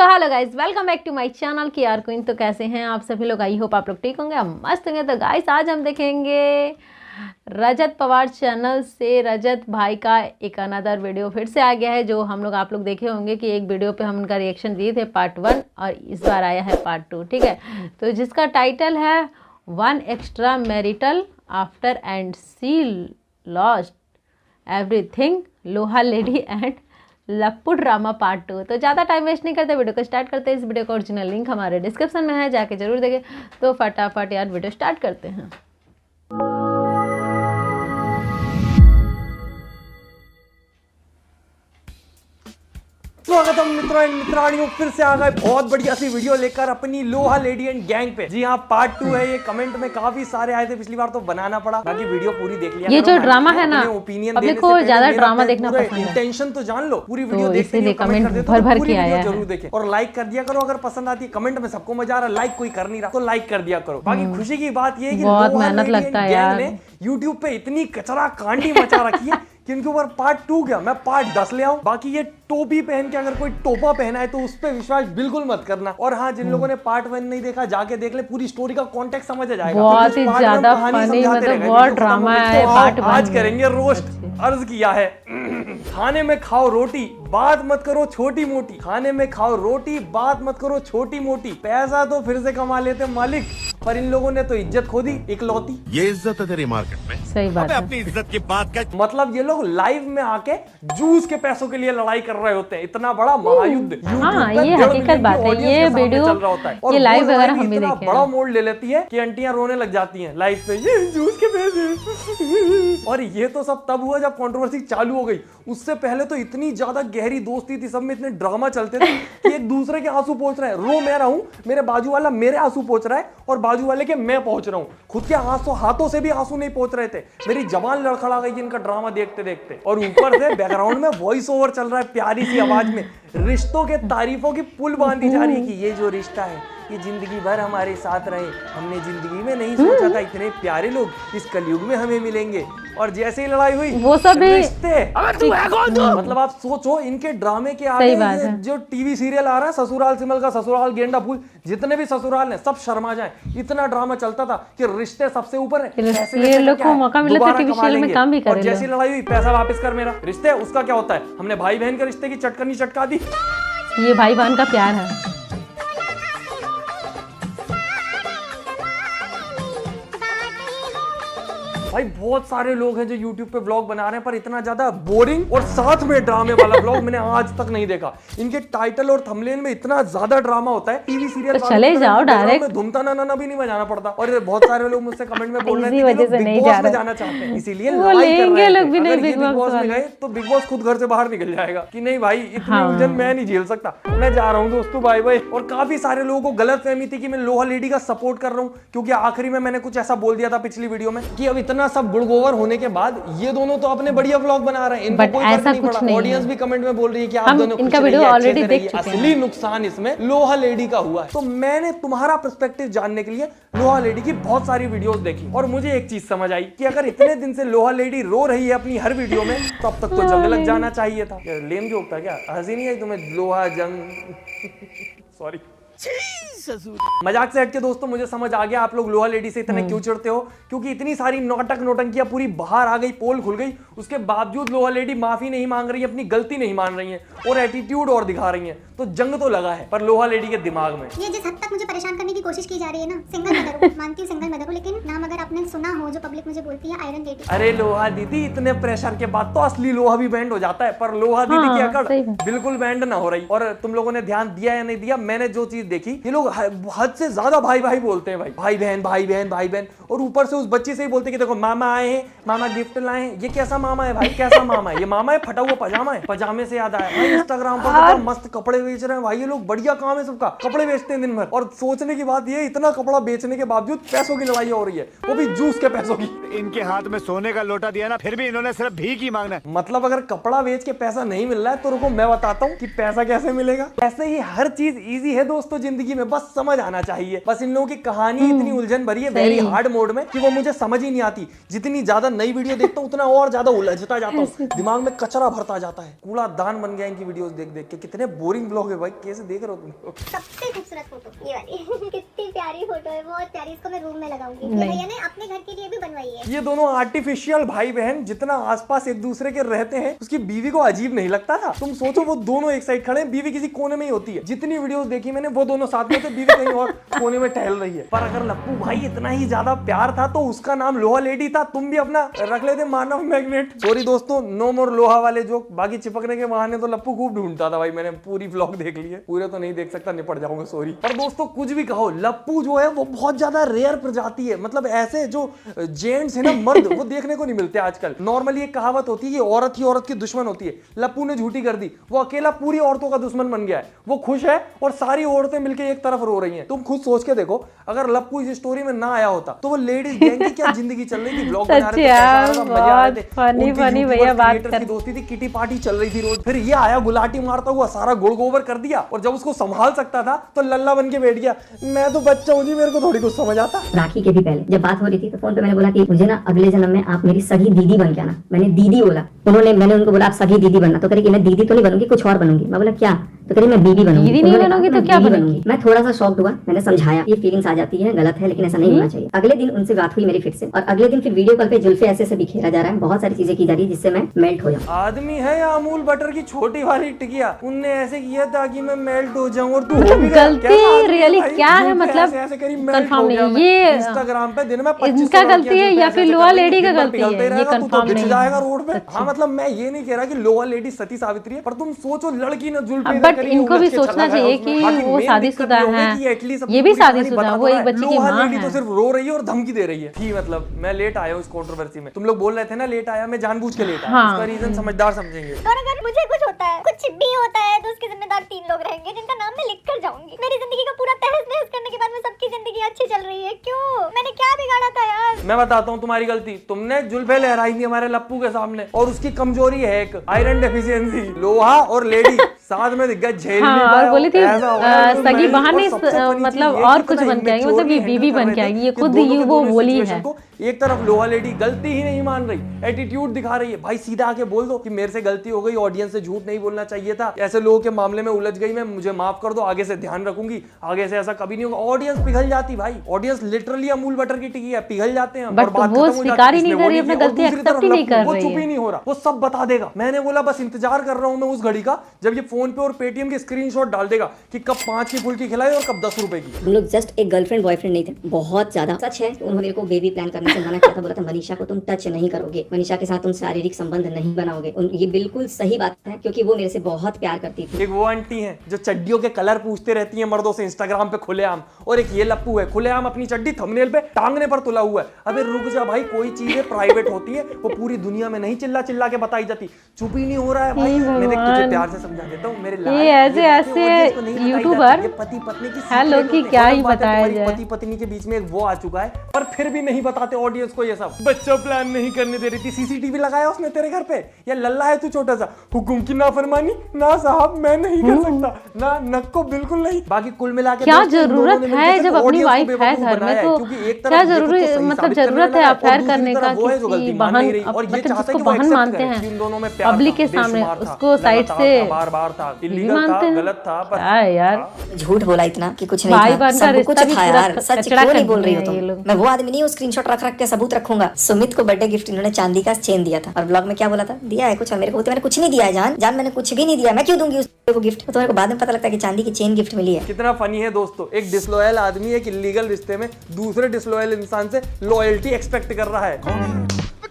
So hello guys, welcome back to my channel KR queen. तो कैसे हैं आप सभी लोग? आई होप आप लोग ठीक होंगे, हम मस्त होंगे। तो गाइस आज हम देखेंगे रजत पवार चैनल से रजत भाई का एक अनदर वीडियो फिर से आ गया है। जो हम लोग आप लोग देखे होंगे कि एक वीडियो पे हम उनका रिएक्शन दिए थे पार्ट 1 और इस बार आया है पार्ट 2, ठीक है। तो जिसका टाइटल है one extra marital after and she lost everything लोहा लेडी एंड लप्पू ड्रामा पार्ट 2। तो ज़्यादा टाइम वेस्ट नहीं करते, वीडियो को स्टार्ट करते हैं। इस वीडियो का ओरिजिनल लिंक हमारे डिस्क्रिप्शन में है, जाके जरूर देखें। तो फटाफट यार वीडियो स्टार्ट करते हैं। स्वागतम मित्रों एंड मित्राणियों, फिर से आ गए बहुत बढ़िया सी वीडियो लेकर अपनी लोहा लेडी एंड गैंग पे। जी हाँ, पार्ट 2 है ये। कमेंट में काफी सारे आए थे, पिछली बार तो बनाना पड़ा, बाकी वीडियो पूरी देख लिया। ये जो ड्रामा है ना, ओपिनियन पब्लिक को ज्यादा ड्रामा देखना पसंद है। इंटेंशन तो जान लो, पूरी वीडियो तो देखते इसीलिए कमेंट भर भर के आया है। जरूर देखें और लाइक कर दिया करो अगर पसंद आती है। कमेंट में सबको मजा आ रहा है, लाइक कोई कर नहीं रहा तो लाइक कर दिया करो। बाकी खुशी की बात ये है कि बहुत मेहनत लगता है यार। यूट्यूब पे इतनी कचरा कांडी मचा रखी है कि इनके ऊपर पार्ट 2 क्या मैं पार्ट 10 ले आऊं। बाकी ये टोपी पहन के अगर कोई टोपा पहना है तो उस पे विश्वास बिल्कुल मत करना। और हाँ, जिन लोगों ने पार्ट 1 नहीं देखा जाके देख ले, पूरी स्टोरी का कॉन्टेक्स्ट समझ आ जाएगा। बहुत ही ज्यादा फनी, मतलब बहुत ड्रामा है पार्ट 1। आज करेंगे रोस्ट। अर्ज किया है खाने में खाओ रोटी, बात मत करो छोटी मोटी। खाने में खाओ रोटी, बात मत करो छोटी मोटी। पैसा तो फिर से कमा लेते मालिक, पर इन लोगों ने तो इज्जत खो दी इकलौती। ये इज्जत है तेरी मार्केट में। सही बात है। अपनी इज्जत की बात कर। मतलब ये लोग लाइव में आके जूस के पैसों के लिए लड़ाई कर रहे होते हैं। इतना बड़ा महायुद्ध हाँ, ये हकीकत बात है। ये वीडियो चल रहा होता है और ये लाइव वगैरह हम भी इतना देखे बड़ा मोड़ ले लेती है कि आंटियां रोने लग जाती हैं लाइव पे, ये जूस के पैसे। और ये तो सब तब हुआ जब कंट्रोवर्सी चालू हो गई। उससे पहले तो इतनी ज्यादा गहरी दोस्ती थी, सब में इतने ड्रामा चलते थे कि एक दूसरे के आंसू पोंछ रहे हैं। रो मैं रहा हूं, मेरे बाजू वाला मेरे आंसू पोंछ रहा है और बाजू वाले के मैं पहुंच रहा हूं। खुद के आंसू हाथों से भी आंसू नहीं पहुंच रहे थे। मेरी जबान लड़खड़ा गई इनका ड्रामा देखते देखते। और ऊपर से बैकग्राउंड में वॉइस ओवर चल रहा है प्यारी सी आवाज में। रिश्तों के तारीफों की पुल बांधी जा रही है कि ये जो रिश्ता है ये जिंदगी भर हमारे साथ रहे। हमने जिंदगी में नहीं सोचा था इतने प्यारे लोग इस कलयुग में हमें मिलेंगे। और जैसे ही लड़ाई हुई वो सब भी रिश्ते। मतलब आप सोचो इनके ड्रामे के आगे जो टीवी सीरियल आ रहा है, ससुराल सिमल का, ससुराल गेंडा फूल, जितने भी ससुराल हैं सब शर्मा जाए। इतना ड्रामा चलता था कि रिश्ते सबसे ऊपर है। ये लोग को मौका मिला था टीवी सीरियल में काम भी करे। जैसी लड़ाई हुई, पैसा वापस कर मेरा। रिश्ते उसका क्या होता है? हमने भाई बहन के रिश्ते की चटकनी चटका दी। ये भाई बहन का प्यार है। भाई बहुत सारे लोग हैं जो YouTube पे व्लॉग बना रहे हैं, पर इतना ज्यादा बोरिंग और साथ में ड्रामे वाला व्लॉग मैंने आज तक नहीं देखा। इनके टाइटल और थंबनेल में इतना ज्यादा ड्रामा होता है। टीवी सीरियल तो चले जाओ डायरेक्ट, धुमता ना भी नहीं बजाना पड़ता। और बहुत सारे लोग मुझसे कमेंट में बोल रहे हैं कि बिग बॉस में जाना चाहते हैं, इसीलिए लड़ाई कर रहे हैं। अगर ये बिग बॉस में गए तो बिग बॉस खुद घर से बाहर निकल जाएगा कि नहीं भाई इतनी उलझन मैं नहीं झेल सकता, मैं जा रहा हूँ दोस्तों, बाय बाय। और काफी सारे लोगों को गलत फहमी थी कि मैं लोहा लेडी का सपोर्ट कर रहा हूँ, क्योंकि आखिरी में मैंने कुछ ऐसा बोल दिया था पिछली वीडियो में कि अब इतना सब गुड़गोवर होने के बाद ये दोनों तो अपने बढ़िया व्लॉग बना रहे हैं, इनको कोई फर्क नहीं पड़ा। ऑडियंस भी कमेंट में बोल रही है कि आप दोनों इनका वीडियो ऑलरेडी देख चुके हैं। असली नुकसान इसमें लोहा लेडी का हुआ है। तो मैंने तुम्हारा पर्सपेक्टिव जानने के लिए लोहा लेडी की बहुत सारी वीडियोस देखी और मुझे एक चीज समझ आई कि अगर इतने दिन से लोहा लेडी रो रही है अपनी हर वीडियो में तो अब तक तो जंग लग जाना चाहिए था। लेम जोक था क्या? हंसी नहीं आई तुम्हें? लोहा जंग सॉरी, मजाक से हटके दोस्तों मुझे समझ आ गया आप लोग लोहा लेडी से इतने क्यों चिढ़ते हो। क्योंकि इतनी सारी नौटंकियां पूरी बाहर आ गई, पोल खुल गई, उसके बावजूद लोहा लेडी माफी नहीं मांग रही है, अपनी गलती नहीं मान रही है और एटीट्यूड और दिखा रही है। तो जंग तो लगा है, पर लोहा लेडी के दिमाग में ये जिस हद तक मुझे परेशान करने की कोशिश की जा रही है ना, सिंगल मदर हूं, मानती हूं सिंगल मदर हूं, लेकिन नाम अगर आपने सुना हो जो पब्लिक मुझे बोलती है आयरन लेडी। अरे लोहा दीदी, इतने प्रेशर के बाद तो असली लोहा भी बैंड हो जाता है, पर लोहा दीदी की अकड़ बिल्कुल बैंड ना हो रही। और तुम लोगों ने ध्यान दिया या नहीं दिया, मैंने जो चीज देखी, ये लोग हद से ज्यादा भाई भाई बोलते हैं, भाई बहन भाई बहन भाई बहन। और ऊपर से उस बच्ची से ही बोलते हैं कि देखो मामा आए हैं, मामा गिफ्ट लाए हैं। ये कैसा मामा है भाई? कैसा मामा है? ये मामा है फटा हुआ पजामा है। पजामे से याद आया भाई, इंस्टाग्राम पर मस्त कपड़े बेच रहे हैं भाई ये लोग, बढ़िया काम है सबका, कपड़े बेचते हैं दिन भर। और सोचने की बात ये, इतना कपड़ा बेचने के बावजूद पैसों की लड़ाई हो रही है, वो भी जूस के पैसों की। इनके हाथ में सोने का लोटा दिया ना, फिर भी इन्होंने सिर्फ भीख ही मांगना है। मतलब अगर कपड़ा बेच के पैसा नहीं मिल रहा है तो रुको मैं बताता हूँ कि पैसा कैसे मिलेगा। ऐसे ही हर चीज इजी है दोस्तों जिंदगी में, बस समझ आना चाहिए। बस इन लोगों की कहानी इतनी उलझन भरी है वेरी हार्ड मोड में कि वो मुझे समझ ही नहीं आती। जितनी ज्यादा नई वीडियो देखता हूँ उतना और ज्यादा उलझता जाता हूँ, दिमाग में कचरा भरता जाता है, कूड़ा दान बन गया इनकी वीडियोस देख देख के। कितने बोरिंग ब्लॉग है भाई, कैसे देख रहे हो तुम लोग? सबसे खूबसूरत फोटो ये वाली कितनी प्यारी फोटो है, बहुत प्यारी। इसको मैं रूम में लगाऊंगी। ये भैया ने अपने घर के लिए भी बनवाई है। ये दोनों आर्टिफिशियल भाई बहन जितना आसपास एक दूसरे के रहते हैं, उसकी बीवी को अजीब नहीं लगता था? तुम सोचो वो दोनों एक साइड खड़े हैं, बीवी किसी कोने में ही होती है। जितनी वीडियोस देखी मैंने वो दोनों साथ में थे, बीवी कहीं और कोने में टहल रही है। पर अगर लप्पू भाई इतना ही ज्यादा प्यार था तो उसका नाम लोहा लेडी था, तुम भी अपना रख लेते मानव मैग्नेट। सॉरी दोस्तों, नो मोर लोहा वाले जोक। बाकी चिपकने के बहाने तो लप्पू खूब ढूंढता था भाई, मैंने पूरी व्लॉग देख ली है, पूरे तो नहीं देख सकता, निपट जाऊंगा सॉरी। पर दोस्तों कुछ भी कहो, लप्पू जो है वो बहुत ज्यादा रेयर प्रजाति है। मतलब ऐसे जो जेंट्स है ना, मर्द, वो देखने को नहीं मिलते आजकल। नॉर्मली एक कहावत होती है कि औरत ही औरत की दुश्मन होती है। लप्पू ने झूठी कर दी, वो अकेला पूरी औरतों का दुश्मन बन गया है। वो खुश है और सारी औरतें मिलकर एक तरफ रो रही हैं। तुम खुद सोच के देखो, अगर लप्पू इस स्टोरी में ना आया होता तो वो लेडीज गैंग की क्या जिंदगी चल रही थी। ब्लॉग बना रहे थे, मजा आ रहे थे, फनी भैया बात कर, दोस्ती थी, किटी पार्टी चल रही थी रोज। फिर ये आया गुलाटी मारता हुआ, सारा गुड़ गोबर कर दिया, और जब उसको संभाल सकता था तो लल्ला बन के बैठ गया। मैं तो बच्चा हूँ जी, मेरे को थोड़ी कुछ समझ आता। राखी के भी पहले जब बात हो रही थी तो फोन पे मैंने बोला कि मुझे ना अगले जन्म में आप मेरी सगी दीदी बन के आना। मैंने दीदी बोला, मैंने उनको बोला आप सगी दीदी बनना, तो कह रही कि मैं दीदी तो नहीं बनूंगी, कुछ और बनूंगी। मैं बोला क्या? तो कह रही मैं बीबी बनूंगी। दीदी नहीं बनोगी तो क्या बनूंगी? मैं थोड़ा सा शॉक्ड हुआ, मैंने समझाया ये फीलिंग्स आ जाती है, गलत है, लेकिन ऐसा नहीं होना चाहिए। अगले दिन उनसे बात हुई मेरी फिर से, और अगले दिन फिर वीडियो कॉल पे जुल्फे ऐसे से बिखेरा जा रहा है, बहुत सारी चीजें की जा रही है जिससे मैं मेल्ट हो जाऊं। आदमी है या अमूल बटर की छोटी वाली टिकिया, उनने ऐसे किया ताकि मैं मेल्ट हो जाऊं और तू हो भी गया। गलती रियली क्या है, मतलब ऐसे करी कंफर्म मेल्ट हो नहीं, ये इंस्टाग्राम पे दिन में इनका गलती है या फिर लोहा लेडी का गलती है, ये कंफर्म नहीं जाएगा रोड पे। हाँ मतलब मैं ये नहीं कह रहा कि लोहा लेडी सती सावित्री है, पर तुम सोचो लड़की ने जुल्फे, बट इनको भी सोचना चाहिए कि वो शादीशुदा है, ये भी शादीशुदा, वो एक बच्चे की माँ है। तो सिर्फ रो रही है और धमकी दे रही है। थी मतलब मैं लेट आया हूँ इस कंट्रोवर्सी में। तुम लोग बोल रहे थे ना लेट आया, मैं जानबूझ के लेट आया, उसका रीजन समझदार समझेंगे। और अगर मुझे कुछ होता है, कुछ भी होता है, तो उसके जिम्मेदार 3 लोग रहेंगे जिनका नाम मैं लिख कर जाऊंगी। मेरी जिंदगी का पूरा तहस नहस करने के बाद में सबकी जिंदगी अच्छी चल रही है, क्यों? मैंने क्या बिगाड़ा था यार? मैं बताता हूँ तुम्हारी गलती, तुमने जुल्फे लहराई थी हमारे लप्पू के सामने, और उसकी कमजोरी है एक आयरन डेफिशिएंसी। लोहा और लेडी साथ में दिख गया, झेल नहीं पाया। बोली थी सगी बहाने मतलब और कुछ बन के आएगी, मतलब ये बीबी बन के आएगी, ये खुद ही वो बोली है। एक तरफ लोहा लेडी गलती ही नहीं मान रही, एटीट्यूड दिखा रही है। भाई सीधा आके बोल दो कि मेरे से गलती हो गई, ऑडियंस से झूठ नहीं बोलना चाहिए था, ऐसे लोगों के मामले में उलझ गई मैं, मुझे माफ कर दो, आगे से ध्यान रखूंगी, आगे से ऐसा कभी नहीं होगा। ऑडियंस पिघल जाती भाई, ऑडियंस लिटरली अमूल बटर की टिकी है, पिघल जाते हैं। बट वो स्वीकार ही नहीं कर रही, अपनी गलती एक्सेप्ट ही नहीं कर रही, वो चुप ही नहीं हो रहा, वो सब बता देगा। मैंने बोला बस इंतजार कर रहा हूं मैं उस घड़ी का जब ये फोन पे और पेटीएम के स्क्रीनशॉट डाल देगा कि कब 5 की फुल्की खिलाई और कब 10 रुपए की। हम लोग जस्ट एक गर्लफ्रेंड बॉयफ्रेंड नहीं थे, बहुत ज्यादा। सच है उन्होंने मेरे को बेबी प्लान करने से मना किया था, बोला था मनीषा को तुम टच नहीं करोगे, मनीषा के साथ तुम शारीरिक संबंध नहीं बनाओगे। ये बिल्कुल सही बात है क्योंकि वो मेरे से बहुत प्यार करती थी। एक वो आंटी है जो चड्डियों के कलर पूछते रहती है मर्दों से इंस्टाग्राम पे खुलेआम, और एक ये लप्पू है खुलेआम अपनी चड्डी थंबनेल पे टांगने पर तुला हुआ है। अबे रुक जा भाई, कोई चीजें प्राइवेट होती है वो पूरी दुनिया में नहीं चिल्ला चिल्ला के बताई जाती। चुप ही नहीं हो रहा है भाई। मैं देख तुझे प्यार से समझा देता हूं मेरे लाल, ये ऐसे यूट्यूबर पति पत्नी की हेलो की क्या ही बताया जाए। पति पत्नी के बीच में एक वो आ चुका है, पर फिर भी नहीं बताते ऑडियंस को ये सब। बच्चा प्लान नहीं करने दे रही थी, सीसीटीवी लगाया उसने तेरे घर पे, या लल्ला है तू छोटा सा? हुकुम की नाफरमानी ना साहब, मैं नहीं कर सकता ना, नक को बिल्कुल नहीं। बाकी कुल मिला के क्या जरूरत है जब अपनी वाइफ है घर में, तो क्या जरूरी मतलब जरूरत है अफेयर करने का किसी बहन, मतलब जिसको बहन मानते हैं पब्लिक के सामने, उसको साइड से बार-बार था, इलीगल था, गलत था। पर यार झूठ बोला इतना कि कुछ नहीं था, सब कुछ था यार। सच क्यों नहीं बोल रही हो तुम? मैं वो आदमी नहीं हूँ स्क्रीनशॉट रख रख के सबूत रखूंगा। सुमित को बर्थडे गिफ्ट इन्होंने चांदी का चेन दिया था, और ब्लॉग में क्या बोला था, दिया है कुछ, और मेरे को मैंने कुछ नहीं दिया है जान, मैंने कुछ भी नहीं दिया, मैं क्यों दूंगी उसको गिफ्ट? तो मेरे को बाद में पता लगता है कि चांदी की चेन गिफ्ट मिली है। कितना फनी है दोस्तों, एक डिसलॉयल आदमी एक इलीगल रिश्ते में दूसरे डिसलॉयल इंसान से लॉयल्टी एक्सपेक्ट कर रहा है।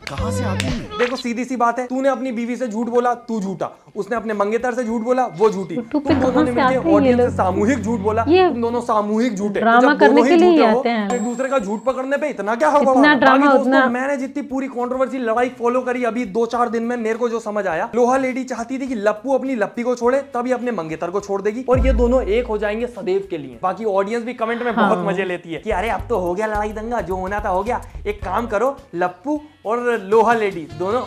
कहां से आती है? देखो सीधी सी बात है, तूने अपनी बीवी से झूठ बोला, तू झूठा, उसने अपने मंगेतर से झूठ बोला, वो झूठी, तुम दोनों ने मिलकर ऑडियंस से सामूहिक झूठ बोला, तुम दोनों सामूहिक झूठे। ड्रामा करने के लिए आते हैं, एक दूसरे का झूठ पकड़ने पे इतना क्या होगा ड्रामा उतना। मैंने जितनी पूरी कंट्रोवर्सी लड़ाई फॉलो करी अभी 2-4 दिन में, मेरे को जो समझ आया, लोहा लेडी चाहती थी कि लप्पू अपनी लप्पी को छोड़े, तभी अपने मंगेतर को छोड़ देगी और ये दोनों एक हो जाएंगे सदैव के लिए। बाकी ऑडियंस भी कमेंट में बहुत मजे लेती है कि अरे अब तो हो गया लड़ाई दंगा, जो होना था हो गया, एक काम करो लप्पू और लोहा लेडी दोनों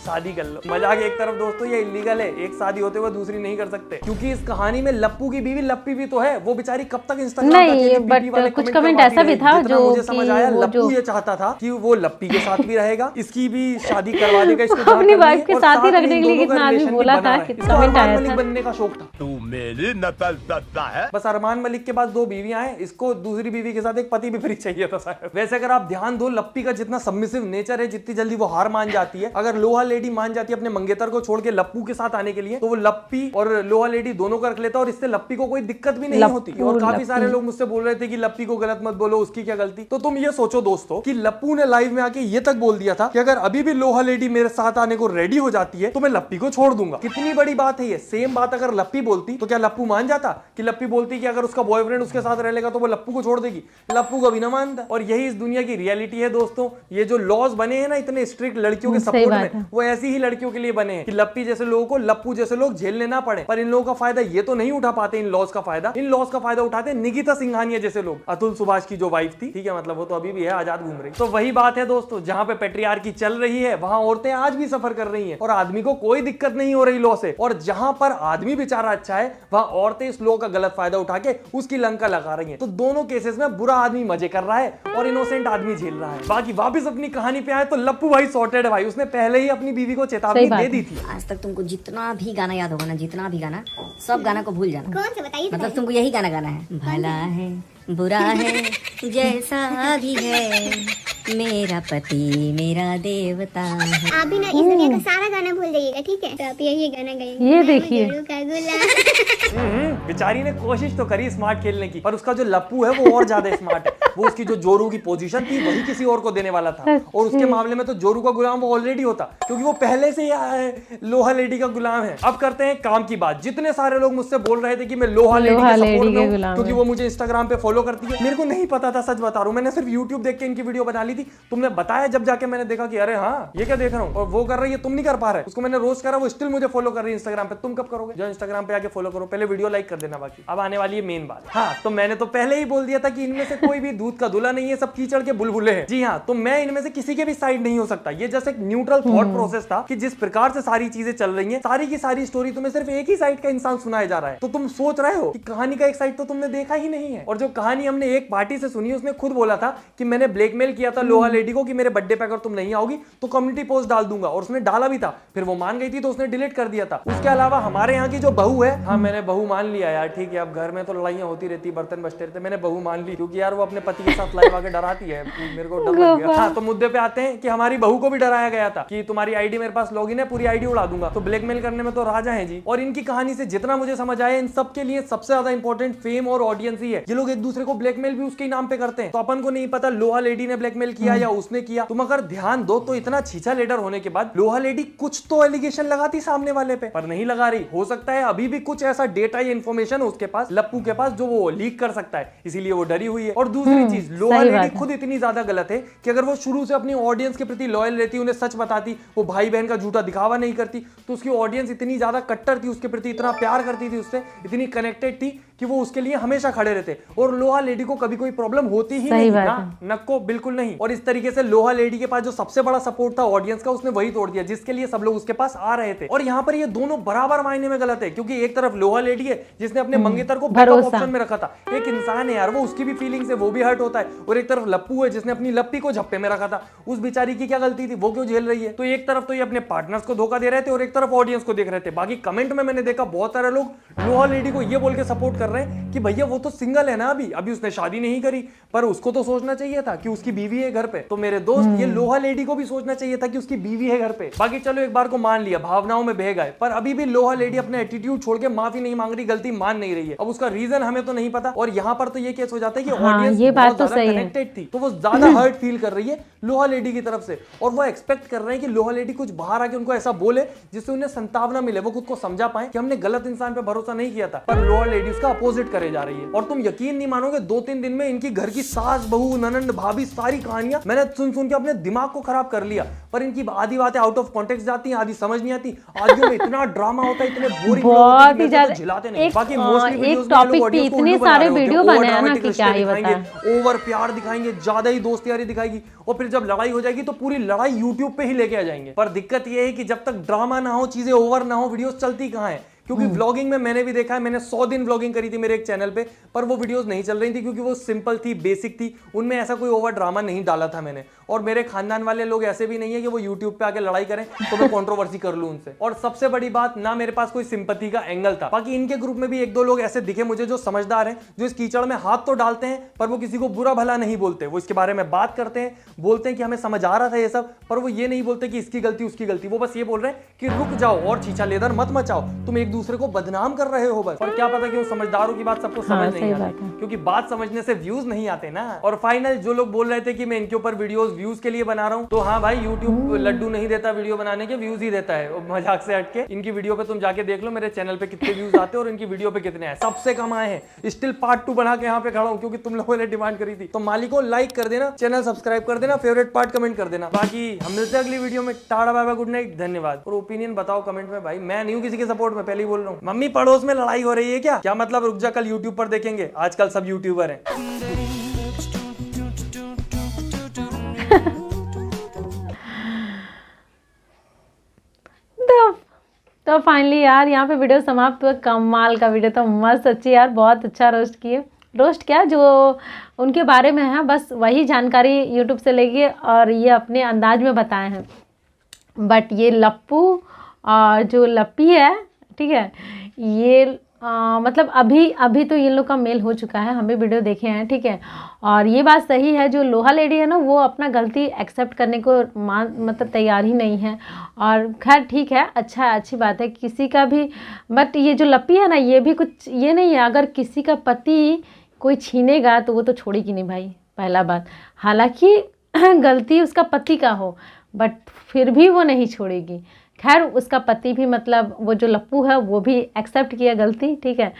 शादी कर लो। मजाक एक तरफ दोस्तों, ये इलीगल है, एक शादी होते हुए दूसरी नहीं कर सकते, क्योंकि इस कहानी में लप्पू की बीवी लप्पी भी तो है। वो बेचारी कब तक इंस्टाग्राम नहीं, बट कुछ कमेंट ऐसा भी था जो मुझे समझ आया, लप्पू ये चाहता था कि वो लप्पी के साथ भी रहेगा, इसकी भी शादी करवा देगा, इसको अपनी वाइफ के साथ ही रखने के लिए कितना आदमी बोला था, कितना कमेंट आया था। बनने का शौक था, तू मेरी नकल करता है। बस अरमान मलिक के पास 2 बीवियां हैं, इसको दूसरी बीवी के साथ एक पति भी फ्री चाहिए था शायद। वैसे अगर आप ध्यान दो, लप्पी का जितना सबमिसिव नेचर है, जितनी जल्दी वो हार मान जाती है, अगर लोहा लेडी मान जाती है अपने मंगेतर को छोड़ के लप्पू के साथ आने के लिए, तो वो लप्पी और लोहा लेडी दोनों को रख लेता और इससे लप्पी को कोई दिक्कत भी नहीं होती। और काफी सारे लोग मुझसे बोल रहे थे कि लप्पी को गलत मत बोलो, उसकी क्या गलती। तो तुम ये सोचो दोस्तों कि लप्पू ने लाइव में आके ये तक बोल दिया था कि अगर अभी भी लोहा लेडी मेरे साथ आने को रेडी हो जाती है तो मैं लप्पी को छोड़ दूंगा। कितनी बड़ी बात है ये। सेम बात अगर लप्पी बोलती तो क्या लप्पू मान जाता? कि लप्पी बोलती कि अगर उसका बॉयफ्रेंड उसके साथ रह लेगा तो वो लप्पू को छोड़ देगी? लप्पू कभी ना मानता। और यही इस दुनिया की रियलिटी है दोस्तों। ये जो लॉज बने हैं ना इतने स्ट्रिक्ट लड़कियों के सपोर्ट में, वो ऐसी ही लड़कियों के लिए बने हैं कि लप्पी जैसे लोगों को लप्पू जैसे लोग झेलने ना पड़े। पर इन लोगों का फायदा ये तो नहीं उठा पाते, इन लॉज का फायदा। इन लॉज का फायदा उठाते निकिता सिंघानिया जैसे लोग, अतुल सुभाष की जो वाइफ थी, ठीक है, मतलब वो तो अभी भी है, आजाद घूम रही। तो वही बात है दोस्तों, जहां पे पेट्रियार्की चल रही है वहां औरतें आज भी सफर कर रही हैं और आदमी को कोई दिक्कत नहीं हो रही लॉ से। और जहां पर आदमी बेचारा अच्छा है वहां औरतें इस लॉ का गलत फायदा उठा के उसकी लंका लगा रही हैं। तो दोनों केसेस में बुरा आदमी मजे कर रहा है और इनोसेंट आदमी झेल रहा है। बाकी वापस अपनी कहानी पे आए तो लप्पू भाई सॉर्टेड है भाई, उसने पहले ही अपनी बीवी को चेतावनी दे दी थी। आज तक तुमको जितना भी गाना याद होगा ना, जितना भी गाना, सब गाना को भूल जाना। कौन सा बताइए? मतलब तुमको यही गाना गाना है, भला है बुरा है जैसा भी है, मेरा पति मेरा देवता है। आप भी ना इस दुनिया का सारा गाना भूल जाइएगा, ठीक है? तो आप यही गाना गाइए। ये देखिए, बेचारी ने कोशिश तो करी स्मार्ट खेलने की, पर उसका जो लप्पू है वो और ज्यादा स्मार्ट है। वो उसकी जो जोरू की पोजीशन थी वही किसी और को देने वाला था। और उसके मामले में तो जोरू का गुलाम वो ऑलरेडी होता, क्योंकि वो पहले से ही लोहा लेडी का गुलाम है। अब करते हैं काम की बात। जितने सारे लोग मुझसे बोल रहे थे कि मैं लोहा लेडी के सपोर्ट में हूं क्योंकि वो मुझे इंस्टाग्राम पे फॉलो करती है, मेरे को नहीं पता था, सच बता रहा हूं। मैंने सिर्फ यूट्यूब देख के इनकी वीडियो बना ली थी। तुमने बताया जब जाके मैंने देखा कि अरे हाँ ये क्या देख रहा हूँ, और वो कर रही है, तुम नहीं कर पा रहे। उसको मैंने रोज करा, वो स्टिल मुझे फॉलो कर रही है इंस्टाग्राम पे। तुम कब करोगे? जो इंस्टाग्राम पे आके फॉलो करो, पहले वीडियो लाइक कर देना। बाकी अब आने वाली है मेन बात। हाँ, तो मैंने तो पहले ही बोल दिया था कि इनमें से कोई भी दूध का दूल्हा नहीं है, सब कीचड़ के बुलबुले हैं। जी हाँ, तो मैं इनमें से किसी के भी साइड नहीं हो सकता। ये जैसे एक न्यूट्रल थॉट प्रोसेस था कि जिस प्रकार से सारी चीजें चल रही हैं, सारी की सारी स्टोरी तुम्हें सिर्फ एक ही साइड का इंसान सुनाया जा रहा है। तो तुम सोच रहे हो कि कहानी का एक साइड तो तुमने देखा ही नहीं है। और जो कहानी हमने एक पार्टी से सुनी, उसने खुद बोला था कि मैंने ब्लैकमेल किया था लोहा लेडी को कि मेरे बर्थडे पे अगर तुम नहीं आओगी तो कम्युनिटी पोस्ट डाल दूंगा, और उसने डाला भी था। फिर वो मान गई थी तो उसने डिलीट कर दिया था। उसके अलावा हमारे यहाँ की जो बहू है, हाँ मैंने बहू मान लिया यार, ठीक है। अब घर में तो लड़ाइयां होती रहती, बर्तन बचते रहते, मैंने बहू मान ली क्योंकि यार वो अपने पति के साथ लाइव आके डराती है, मेरे को डर लग गया। हाँ, तो मुद्दे पे आते हैं कि हमारी बहू को भी डराया गया था कि तुम्हारी आईडी मेरे पास लॉगिन है, पूरी आईडी उड़ा दूंगा। तो ब्लैकमेल करने में तो राजा है जी। और इनकी कहानी से जितना मुझे समझ आया, इन सब के लिए सबसे ज्यादा इंपॉर्टेंट फेम और ऑडियंस ही है। ये लोग एक दूसरे को ब्लैकमेल भी उसके नाम पे करते हैं। तो अपन को नहीं पता लोहा लेडी ने ब्लैकमेल किया या उसने किया। तुम अगर ध्यान दो तो इतना छीछा लेटर होने के बाद लोहा लेडी कुछ तो एलिगेशन लगाती सामने वाले पे, पर नहीं लगा रही। हो सकता है अभी भी कुछ ऐसा डेटा या इंफॉर्मेशन उसके पास, लप्पू के पास, जो वो लीक कर सकता है, इसीलिए वो डरी हुई है। और दूसरी चीज, लोहा लेडी खुद इतनी ज्यादा गलत है कि अगर वो शुरू से अपनी ऑडियंस के प्रति लॉयल रहती, उन्हें सच बताती, वो भाई बहन का झूठा दिखावा नहीं करती, तो उसकी ऑडियंस इतनी ज्यादा कट्टर थी उसके प्रति, इतना प्यार करती थी उससे, इतनी कनेक्टेड थी कि वो उसके लिए हमेशा खड़े रहते। और लोहा लेडी को कभी कोई प्रॉब्लम होती ही नहीं ना, नको बिल्कुल नहीं। और इस तरीके से लोहा लेडी के पास जो सबसे बड़ा सपोर्ट था ऑडियंस का, उसने वही तोड़ दिया जिसके लिए सब लोग उसके पास आ रहे थे। और यहाँ पर ये दोनों बराबर मायने में गलत है, क्योंकि एक तरफ लोहा लेडी है जिसने अपने मंगेतर को बैकअप ऑप्शन में रखा था। एक इंसान है यार, वो उसकी भी फीलिंग्स है, वो भी हर्ट होता है। और एक तरफ लप्पू है जिसने अपनी लप्पी को झप्पे में रखा था। उस बेचारी की क्या गलती थी, वो क्यों झेल रही है? तो एक तरफ तो ये अपने पार्टनर्स को धोखा दे रहे थे और एक तरफ ऑडियंस को देख रहे थे। बाकी कमेंट में मैंने देखा बहुत सारे लोग लोहा लेडी को ये बोल के सपोर्ट कर रहे हैं कि भैया वो तो सिंगल है ना, अभी उसने शादी नहीं करी, पर उसको तो सोचना चाहिए था कि उसकी बीवी है घर पे। तो मेरे दोस्त, ये लोहा लेडी को भी सोचना चाहिए था कि उसकी बीवी है घर पे। बाकी चलो एक बार को मान लिया, भावनाओं में बह गए, पर अभी भी लोहा लेडी अपने एटीट्यूड छोड़ के माफी नहीं मांग रही, गलती मान नहीं रही है। अब उसका रीजन हमें तो नहीं पता। और यहाँ पर तो ये केस हो जाता है कि ऑडियंस बहुत ज्यादा कनेक्टेड थी, तो वो ज्यादा हर्ट फील कर रही है लोहा लेडी की तरफ से। और वो एक्सपेक्ट कर रहे हैं कि लोहा लेडी कुछ बाहर आके उनको ऐसा बोले जिससे उन्हें संतावना मिले, वो खुद को समझा पाए कि हमने गलत इंसान पे भरोसा नहीं किया था। पर लोहा लेडी उसका अपोजिट करे जा रही है। और तुम यकीन नहीं मानोगे, 2-3 दिन में इनकी घर की सास, बहू, ननंद, भाभी, सारी कहानियां मैंने सुन के अपने दिमाग को खराब कर लिया। पर इनकी आधी बातें आउट ऑफ कॉन्टेक्स्ट जाती हैं, आधी समझ नहीं आती, आदियों में इतना ड्रामा होता है, इतने बोरिंग बहुत ही ज्यादा झिलाते नहीं। बाकी मोस्टली एक टॉपिक पे इतने सारे वीडियो बनाया ना कि क्या ही बताएं। ओवर प्यार दिखाएंगे, ज्यादा ही दोस्त यारी दिखाएगी। और फिर जब लड़ाई हो जाएगी तो पूरी लड़ाई यूट्यूब पे ही लेके आ जाएंगे। पर दिक्कत ये है कि जब तक ड्रामा ना हो, चीजें ओवर ना हो, वीडियोस चलती कहाँ है। क्योंकि व्लॉगिंग में मैंने भी देखा है, मैंने 100 दिन व्लॉगिंग करी थी मेरे एक चैनल पे, पर वो वीडियोस नहीं चल रही थी क्योंकि वो सिंपल थी, बेसिक थी, उनमें ऐसा कोई ओवर ड्रामा नहीं डाला था मैंने। और मेरे खानदान वाले लोग ऐसे भी नहीं है कि वो यूट्यूब पे आके लड़ाई करें तो मैं कंट्रोवर्सी कर लूं उनसे। और सबसे बड़ी बात, ना मेरे पास कोई सिंपैथी का एंगल था। बाकी इनके ग्रुप में भी एक दो लोग ऐसे दिखे मुझे जो समझदार हैं, जो इस कीचड़ में हाथ तो डालते हैं पर वो किसी को बुरा भला नहीं बोलते। वो इसके बारे में बात करते हैं, बोलते हैं कि हमें समझ आ रहा था ये सब, पर वो ये नहीं बोलते कि इसकी गलती उसकी गलती। वो बस ये बोल रहे हैं कि रुक जाओ और छीछा लेदर मत मचाओ, तुम एक दूसरे को बदनाम कर रहे हो बस। और क्या पता कि वो समझदारों की बात सबको समझ नहीं आती, क्योंकि बात समझने से व्यूज नहीं आते ना। और फाइनल, जो लोग बोल रहे थे कि मैं इनके ऊपर वीडियोस व्यूज के लिए बना रहा हूं, तो हाँ भाई, यूट्यूब लड्डू नहीं देता वीडियो बनाने के, व्यूज ही देता है। मजाक से हटके इनकी वीडियो पे तुम जाके देख लो मेरे चैनल पे कितने व्यूज आते हैं और इनकी वीडियो पे कितने आए, सबसे कम आए हैं। स्टिल पार्ट 2 बना के यहाँ पे खड़ा हूँ क्योंकि तुम लोगों ने डिमांड करी थी। तो मालिकों, लाइक कर देना, चैनल सब्सक्राइब कर देना, फेवरेट पार्ट कमेंट कर देना। बाकी हम मिलते हैं अगली वीडियो में। Tata bye bye, good night, धन्यवाद। और ओपिनियन बताओ कमेंट में भाई, मैं नहीं हूँ किसी के सपोर्ट में, पहले ही बोल रहा हूँ। मम्मी पड़ोस में लड़ाई हो रही है क्या मतलब? रुक जा, कल यूट्यूब पर देखेंगे, आजकल सब यूट्यूबर हैं। तो फाइनली यार यहाँ पे वीडियो समाप्त हुआ। कमाल का वीडियो, तो मस्त, सच्ची यार बहुत अच्छा रोस्ट किए। रोस्ट क्या, जो उनके बारे में है बस वही जानकारी यूट्यूब से लेके और ये अपने अंदाज में बताए हैं। बट ये लप्पू और जो लप्पी है, ठीक है, ये मतलब अभी तो इन लोग का मेल हो चुका है, हम भी वीडियो देखे हैं, ठीक है। और ये बात सही है, जो लोहा लेडी है ना, वो अपना गलती एक्सेप्ट करने को मतलब तैयार ही नहीं है। और खैर ठीक है, अच्छा, अच्छी बात है किसी का भी। बट ये जो लप्पी है ना, ये भी कुछ ये नहीं है, अगर किसी का पति कोई छीनेगा तो वो तो छोड़ेगी नहीं भाई, पहला बात। हालांकि गलती उसका पति का हो, बट फिर भी वो नहीं छोड़ेगी। खैर उसका पति भी, मतलब वो जो लप्पू है वो भी एक्सेप्ट किया गलती, ठीक है।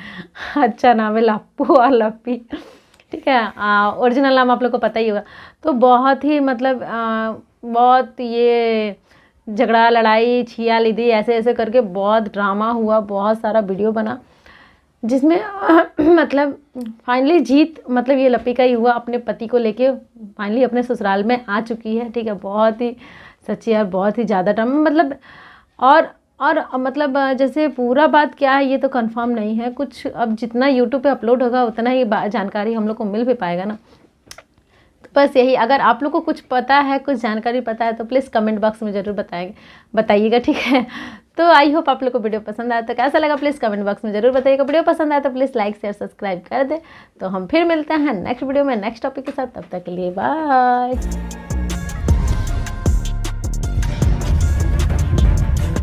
अच्छा नाम है लप्पू और लप्पी, ठीक है। ओरिजिनल नाम आप लोग को पता ही होगा। तो बहुत ही मतलब बहुत ये झगड़ा लड़ाई छिया लिदी ऐसे ऐसे करके बहुत ड्रामा हुआ, बहुत सारा वीडियो बना, जिसमें मतलब फाइनली जीत मतलब ये लप्पी का ही हुआ। अपने पति को लेके फाइनली अपने ससुराल में आ चुकी है, ठीक है। बहुत ही सच्ची यार, बहुत ही ज़्यादा ड्रामा, मतलब और मतलब जैसे पूरा बात क्या है ये तो कंफर्म नहीं है कुछ। अब जितना यूट्यूब पे अपलोड होगा उतना ही जानकारी हम लोग को मिल भी पाएगा ना। तो बस यही, अगर आप लोग को कुछ पता है, कुछ जानकारी पता है तो प्लीज़ कमेंट बॉक्स में ज़रूर बताइएगा, ठीक है। तो आई होप आप लोग को वीडियो पसंद आया, तो कैसा लगा प्लीज़ कमेंट बॉक्स में ज़रूर बताइएगा। वीडियो पसंद आया तो प्लीज़ लाइक शेयर सब्सक्राइब कर दे। तो हम फिर मिलते हैं नेक्स्ट वीडियो में नेक्स्ट टॉपिक के साथ, तब तक के लिए बाय।